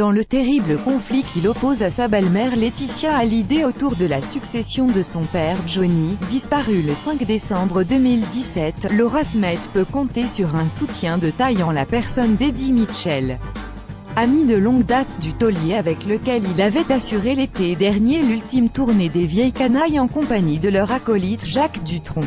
Dans le terrible conflit qui l'oppose à sa belle-mère Laetitia Hallyday autour de la succession de son père Johnny, disparu le 5 décembre 2017, Laura Smith peut compter sur un soutien de taille en la personne d'Eddie Mitchell. Ami de longue date du taulier avec lequel il avait assuré l'été dernier l'ultime tournée des Vieilles Canailles en compagnie de leur acolyte Jacques Dutronc.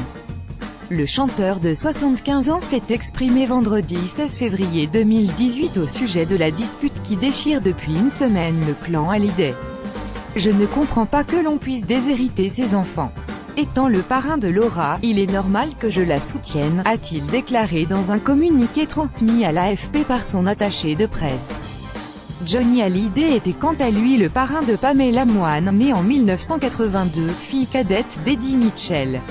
Le chanteur de 75 ans s'est exprimé vendredi 16 février 2018 au sujet de la dispute qui déchire depuis une semaine le clan Hallyday. « Je ne comprends pas que l'on puisse déshériter ses enfants. Étant le parrain de Laura, il est normal que je la soutienne », a-t-il déclaré dans un communiqué transmis à l'AFP par son attaché de presse. Johnny Hallyday était quant à lui le parrain de Pamela Moine, née en 1982, fille cadette d'Eddie Mitchell.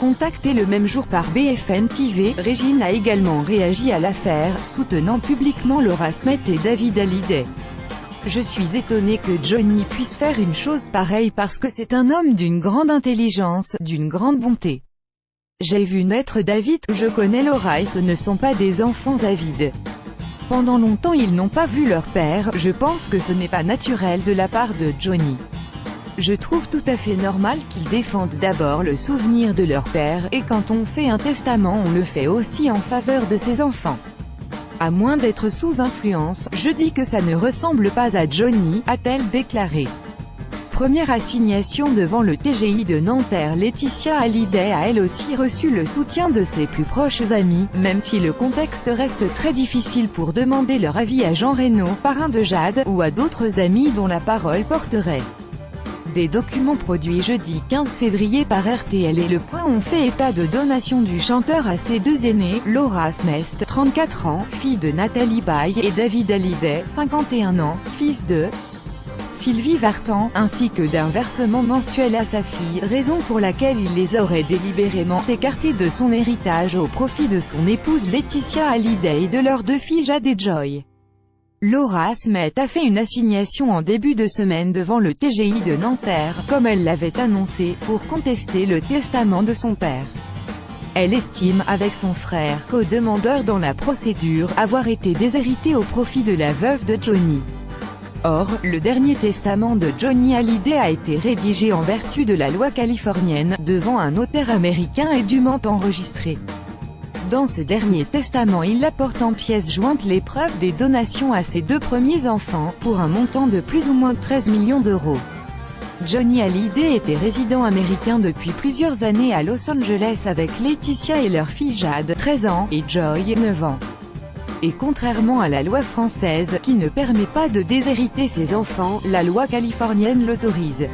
Contactée le même jour par BFM TV, Régine a également réagi à l'affaire, soutenant publiquement Laura Smith et David Hallyday. « Je suis étonnée que Johnny puisse faire une chose pareille parce que c'est un homme d'une grande intelligence, d'une grande bonté. J'ai vu naître David, je connais Laura et ce ne sont pas des enfants avides. Pendant longtemps ils n'ont pas vu leur père, je pense que ce n'est pas naturel de la part de Johnny. Je trouve tout à fait normal qu'ils défendent d'abord le souvenir de leur père, et quand on fait un testament on le fait aussi en faveur de ses enfants. À moins d'être sous influence, je dis que ça ne ressemble pas à Johnny, a-t-elle déclaré. Première assignation devant le TGI de Nanterre, Laetitia Hallyday a elle aussi reçu le soutien de ses plus proches amis, même si le contexte reste très difficile pour demander leur avis à Jean Reno, parrain de Jade, ou à d'autres amis dont la parole porterait. Des documents produits jeudi 15 février par RTL et Le Point ont fait état de donations du chanteur à ses deux aînés, Laura Smith, 34 ans, fille de Nathalie Baye, et David Hallyday, 51 ans, fils de Sylvie Vartan, ainsi que d'un versement mensuel à sa fille, raison pour laquelle il les aurait délibérément écartés de son héritage au profit de son épouse Laetitia Hallyday et de leurs deux filles Jade et Joy. Laura Smith a fait une assignation en début de semaine devant le TGI de Nanterre, comme elle l'avait annoncé, pour contester le testament de son père. Elle estime, avec son frère, co-demandeur dans la procédure, avoir été déshéritée au profit de la veuve de Johnny. Or, le dernier testament de Johnny Hallyday a été rédigé en vertu de la loi californienne, devant un notaire américain et dûment enregistré. Dans ce dernier testament il apporte en pièces jointes les preuves des donations à ses deux premiers enfants, pour un montant de plus ou moins 13 millions d'euros. Johnny Hallyday était résident américain depuis plusieurs années à Los Angeles avec Laetitia et leur fille Jade, 13 ans, et Joy, 9 ans. Et contrairement à la loi française, qui ne permet pas de déshériter ses enfants, la loi californienne l'autorise.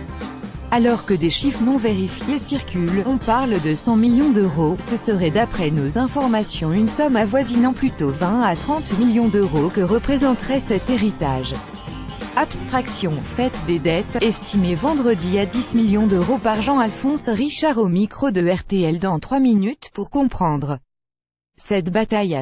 Alors que des chiffres non vérifiés circulent, on parle de 100 millions d'euros, ce serait d'après nos informations une somme avoisinant plutôt 20 à 30 millions d'euros que représenterait cet héritage. Abstraction faite des dettes, estimée vendredi à 10 millions d'euros par Jean-Alphonse Richard au micro de RTL dans 3 minutes pour comprendre cette bataille.